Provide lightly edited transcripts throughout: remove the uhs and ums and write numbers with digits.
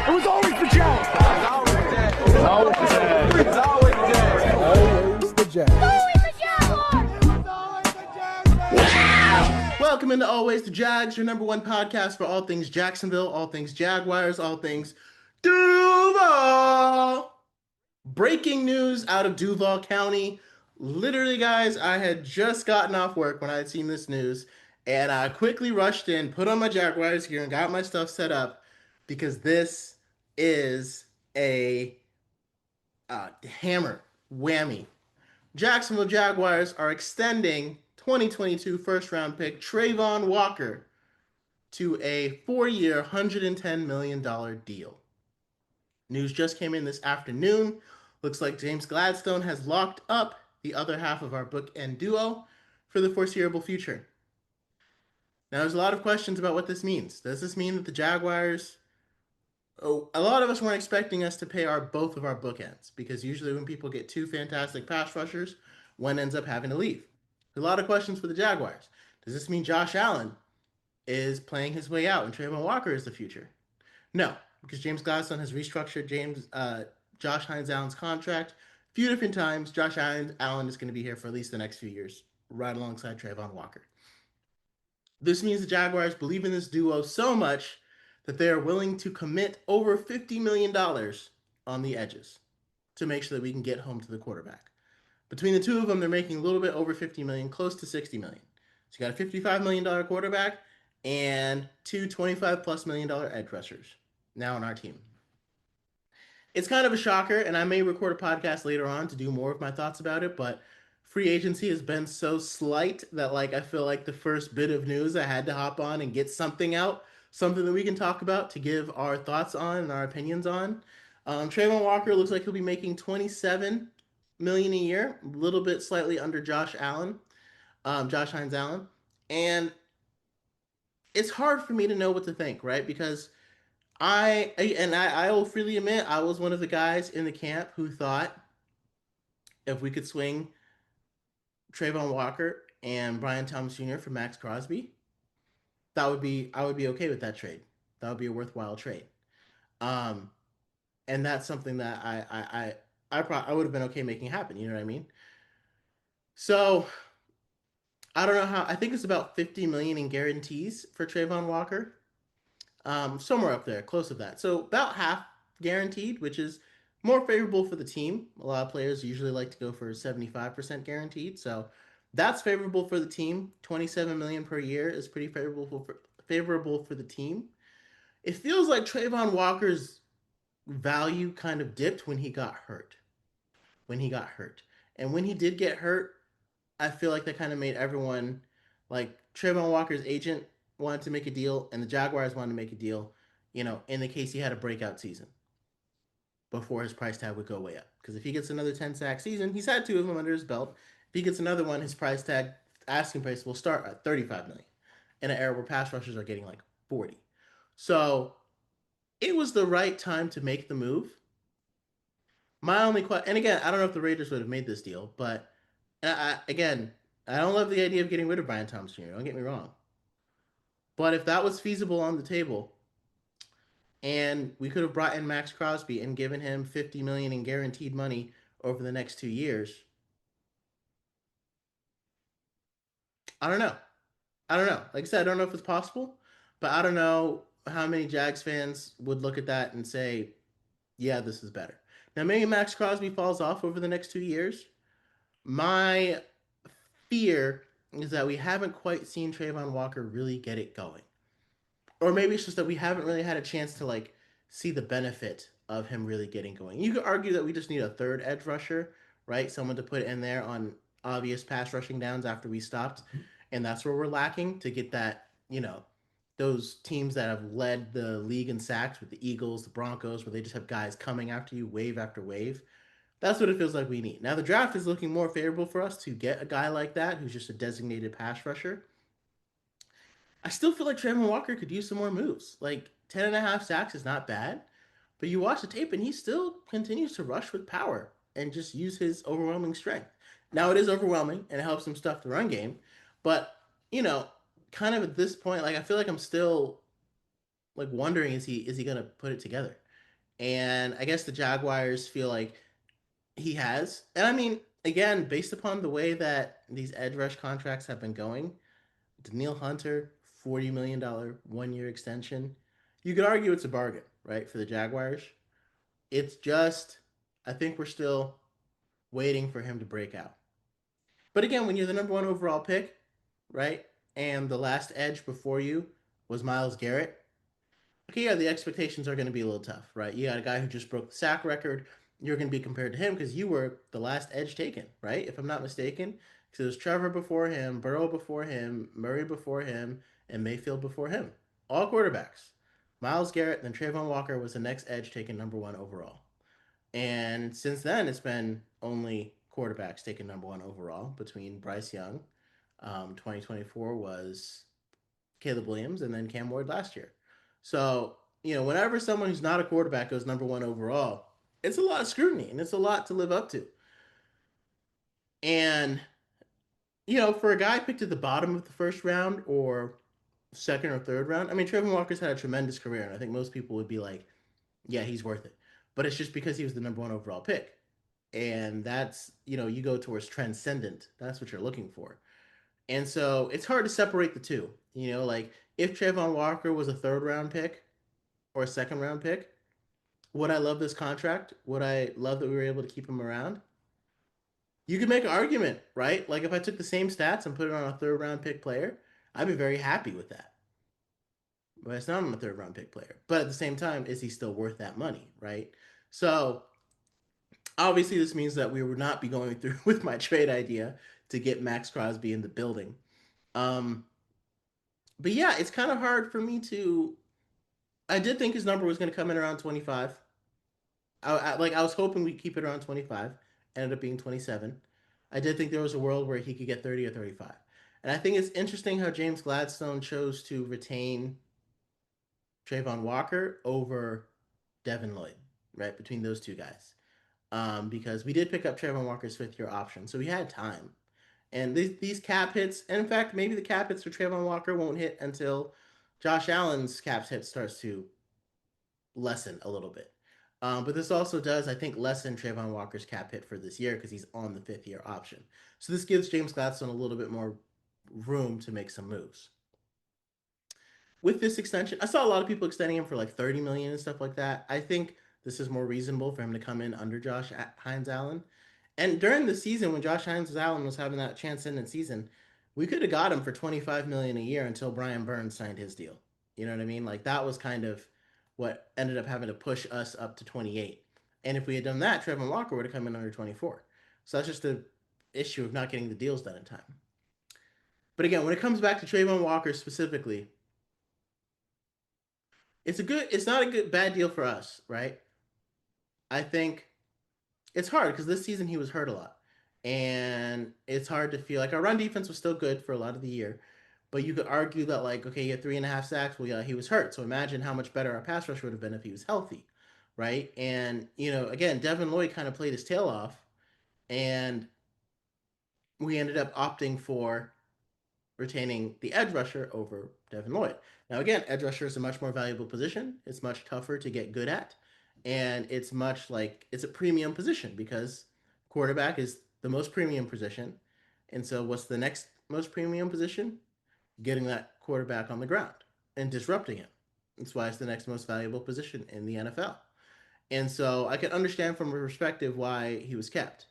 It was always the Jags. It's always the Jags. It's always the Jags. It's always the Jags. Always the Jags. Welcome into Always the Jags, your number one podcast for all things Jacksonville, all things Jaguars, all things Duval. Breaking news out of Duval County. Literally, guys, I had just gotten off work when I had seen this news, and I quickly rushed in, put on my Jaguars gear, and got my stuff set up because this is a hammer whammy. Jacksonville Jaguars are extending 2022 first-round pick Travon Walker to a 4-year, $110 million deal. News just came in this afternoon. Looks like James Gladstone has locked up the other half of our bookend duo for the foreseeable future. Now, there's a lot of questions about what this means. Does this mean that the Jaguars... a lot of us weren't expecting us to pay both of our bookends, because usually when people get two fantastic pass rushers, one ends up having to leave. A lot of questions for the Jaguars. Does this mean Josh Allen is playing his way out and Travon Walker is the future? No, because James Gladstone has restructured Josh Hines Allen's contract a few different times. Josh Allen is going to be here for at least the next few years, right alongside Travon Walker. This means the Jaguars believe in this duo so much that they are willing to commit over $50 million on the edges to make sure that we can get home to the quarterback. Between the two of them, they're making a little bit over $50 million, close to $60 million. So you got a $55 million quarterback and two $25+ million edge rushers now on our team. It's kind of a shocker, and I may record a podcast later on to do more of my thoughts about it, but free agency has been so slight that I feel like the first bit of news I had to hop on and get something out, something that we can talk about to give our thoughts on and our opinions on. Travon Walker looks like he'll be making $27 million a year, a little bit slightly under Josh Hines Allen. And it's hard for me to know what to think, right? Because I will freely admit, I was one of the guys in the camp who thought if we could swing Travon Walker and Brian Thomas Jr. for Max Crosby, I would be okay with that trade. That would be a worthwhile trade. And that's something that I would have been okay making happen. You know what I mean? So I don't know how. I think it's about $50 million in guarantees for Travon Walker. Somewhere up there, close to that. So about half guaranteed, which is more favorable for the team. A lot of players usually like to go for 75% guaranteed. So that's favorable for the team. $27 million per year is pretty favorable for the team. It feels like Travon Walker's value kind of dipped when he got hurt. And when he did get hurt, I feel like that kind of made everyone, like Travon Walker's agent wanted to make a deal and the Jaguars wanted to make a deal, in the case he had a breakout season before his price tag would go way up. Because if he gets another 10-sack season, he's had 2 of them under his belt. If he gets another one, his price tag, asking price, will start at $35 million in an era where pass rushers are getting like 40. So it was the right time to make the move. My only question, and again, I don't know if the Raiders would have made this deal, but I don't love the idea of getting rid of Brian Thomas Jr., don't get me wrong. But if that was feasible on the table, and we could have brought in Max Crosby and given him $50 million in guaranteed money over the next 2 years, I don't know. Like I said, I don't know if it's possible, but I don't know how many Jags fans would look at that and say, yeah, this is better. Now, maybe Max Crosby falls off over the next 2 years. My fear is that we haven't quite seen Travon Walker really get it going. Or maybe it's just that we haven't really had a chance to see the benefit of him really getting going. You could argue that we just need a third edge rusher, right? Someone to put in there on obvious pass rushing downs after we stopped. And that's where we're lacking to get that, those teams that have led the league in sacks with the Eagles, the Broncos, where they just have guys coming after you wave after wave. That's what it feels like we need. Now, the draft is looking more favorable for us to get a guy like that who's just a designated pass rusher. I still feel like Travon Walker could use some more moves. 10.5 sacks is not bad, but you watch the tape and he still continues to rush with power and just use his overwhelming strength. Now, it is overwhelming and it helps him stuff the run game, but, kind of at this point, I feel like I'm still wondering, is he going to put it together? And I guess the Jaguars feel like he has. And I mean, again, based upon the way that these edge rush contracts have been going, Daniil Hunter, $40 million 1 year extension. You could argue it's a bargain, right, for the Jaguars. It's just, I think we're still waiting for him to break out. But again, when you're the number one overall pick, right, and the last edge before you was Myles Garrett, okay, yeah, the expectations are going to be a little tough, right? You got a guy who just broke the sack record. You're going to be compared to him because you were the last edge taken, right? If I'm not mistaken. Because it was Trevor before him, Burrow before him, Murray before him, and Mayfield before him. All quarterbacks. Myles Garrett, then Travon Walker was the next edge taken number one overall. And since then, it's been only quarterbacks taken number one overall between Bryce Young. 2024 was Caleb Williams, and then Cam Ward last year. So, whenever someone who's not a quarterback goes number one overall, it's a lot of scrutiny and it's a lot to live up to. And, for a guy picked at the bottom of the first round or second or third round, I mean, Trevor Walker's had a tremendous career, and I think most people would be like, yeah, he's worth it. But it's just because he was the number one overall pick. And that's, you go towards transcendent. That's what you're looking for. And so it's hard to separate the two. Like if Trayvon Walker was a third round pick or a second round pick, would I love this contract? Would I love that we were able to keep him around? You could make an argument, right? Like if I took the same stats and put it on a third round pick player, I'd be very happy with that. But it's not on a third round pick player. But at the same time, is he still worth that money, right? So obviously, this means that we would not be going through with my trade idea to get Max Crosby in the building. Um, but yeah, it's kind of hard for me to. I did think his number was going to come in around 25. I was hoping we'd keep it around 25. Ended up being 27. I did think there was a world where he could get 30 or 35. And I think it's interesting how James Gladstone chose to retain Trayvon Walker over Devin Lloyd, right? Between those two guys. Because we did pick up Trayvon Walker's fifth year option. So we had time. And these cap hits, and in fact, maybe the cap hits for Trayvon Walker won't hit until Josh Allen's cap hit starts to lessen a little bit. But this also does, I think, lessen Trayvon Walker's cap hit for this year because he's on the fifth year option. So this gives James Gladstone a little bit more room to make some moves. With this extension, I saw a lot of people extending him for like 30 million and stuff like that. I think this is more reasonable for him to come in under Josh Hines Allen. And during the season, when Josh Hines Allen was having that transcendent season, we could have got him for 25 million a year until Brian Burns signed his deal. You know what I mean? Like that was kind of what ended up having to push us up to 28. And if we had done that, Trevor Walker would have come in under 24. So that's just the issue of not getting the deals done in time. But again, when it comes back to Trayvon Walker specifically, it's not a good bad deal for us, right? I think it's hard because this season he was hurt a lot. And it's hard to feel like our run defense was still good for a lot of the year. But you could argue that, like, okay, he had 3.5 sacks. Well, yeah, he was hurt. So imagine how much better our pass rush would have been if he was healthy, right? And, again, Devin Lloyd kind of played his tail off. And we ended up opting for retaining the edge rusher over Devin Lloyd. Now, again, edge rusher is a much more valuable position. It's much tougher to get good at. And it's much like it's a premium position because quarterback is the most premium position. And so, what's the next most premium position? Getting that quarterback on the ground and disrupting him. That's why it's the next most valuable position in the NFL. And so, I can understand from a perspective why he was kept.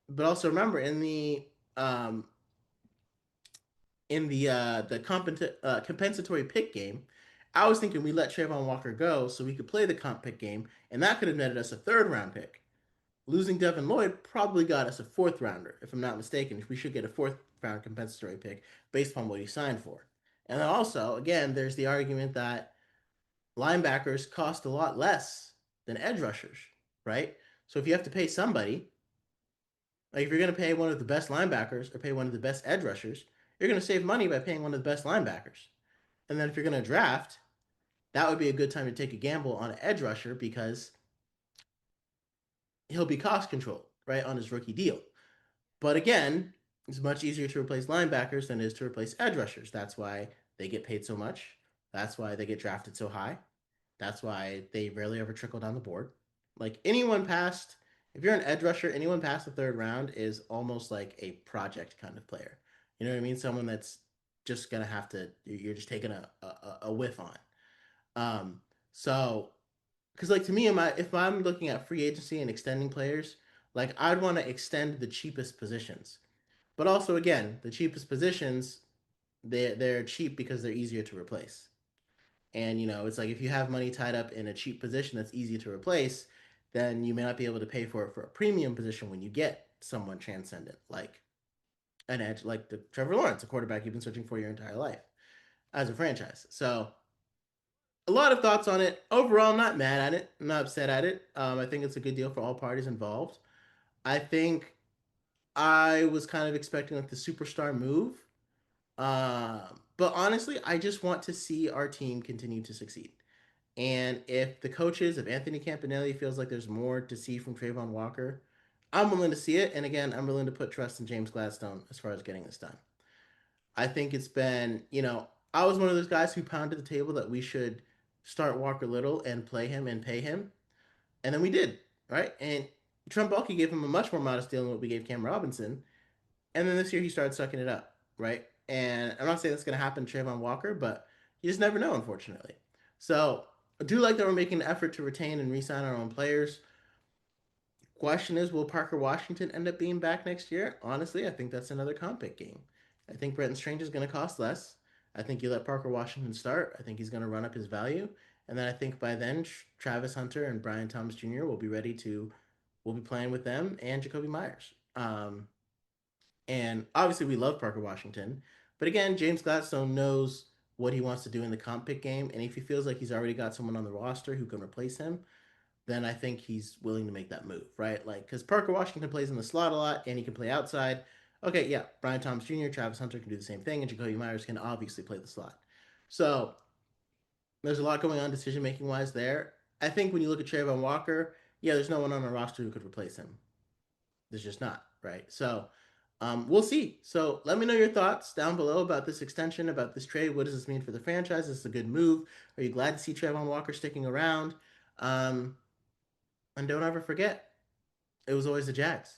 But also remember um, in the compensatory pick game, I was thinking we let Trayvon Walker go so we could play the comp pick game, and that could have netted us a third round pick. Losing Devin Lloyd probably got us a fourth rounder, if I'm not mistaken. We should get a fourth round compensatory pick based upon what he signed for. And then also, again, there's the argument that linebackers cost a lot less than edge rushers, right? So if you have to pay somebody, like if you're going to pay one of the best linebackers or pay one of the best edge rushers, you're going to save money by paying one of the best linebackers. And then if you're going to draft, that would be a good time to take a gamble on an edge rusher because he'll be cost controlled, right, on his rookie deal. But again, it's much easier to replace linebackers than it is to replace edge rushers. That's why they get paid so much. That's why they get drafted so high. That's why they rarely ever trickle down the board. Like anyone past, if you're an edge rusher, anyone past the third round is almost like a project kind of player. You know what I mean? Someone that's just gonna have to. You're just taking a whiff on. Um, so because like to me, if I'm looking at free agency and extending players, like I'd want to extend the cheapest positions. But also again, the cheapest positions they're cheap because they're easier to replace. And it's like if you have money tied up in a cheap position that's easy to replace, then you may not be able to pay for it for a premium position when you get someone transcendent, like an edge, like the Trevor Lawrence, a quarterback you've been searching for your entire life as a franchise. So a lot of thoughts on it. Overall, I'm not mad at it. I'm not upset at it. I think it's a good deal for all parties involved. I think I was kind of expecting like the superstar move. But honestly, I just want to see our team continue to succeed. And if Anthony Campanelli feels like there's more to see from Travon Walker, I'm willing to see it. And again, I'm willing to put trust in James Gladstone as far as getting this done. I think it's been, I was one of those guys who pounded the table that we should start Walker Little and play him and pay him. And then we did, right? And Trump Balky gave him a much more modest deal than what we gave Cam Robinson. And then this year he started sucking it up, right? And I'm not saying that's going to happen to Trayvon Walker, but you just never know, unfortunately. So I do like that we're making an effort to retain and re-sign our own players. Question is, will Parker Washington end up being back next year? Honestly, I think that's another comp pick game. I think Brenton Strange is going to cost less. I think you let Parker Washington start. I think he's going to run up his value. And then I think by then, Travis Hunter and Brian Thomas Jr. will be ready to, we'll be playing with them and Jacoby Myers. And obviously, we love Parker Washington. But again, James Gladstone knows what he wants to do in the comp pick game. And if he feels like he's already got someone on the roster who can replace him, then I think he's willing to make that move, right? Like, because Parker Washington plays in the slot a lot and he can play outside. Okay, yeah, Brian Thomas Jr., Travis Hunter can do the same thing, and Jacoby Myers can obviously play the slot. So there's a lot going on decision making wise there. I think when you look at Trayvon Walker, yeah, there's no one on our roster who could replace him. There's just not, right? So we'll see. So let me know your thoughts down below about this extension, about this trade. What does this mean for the franchise? Is this a good move? Are you glad to see Trayvon Walker sticking around? Um, and don't ever forget, it was always the Jags.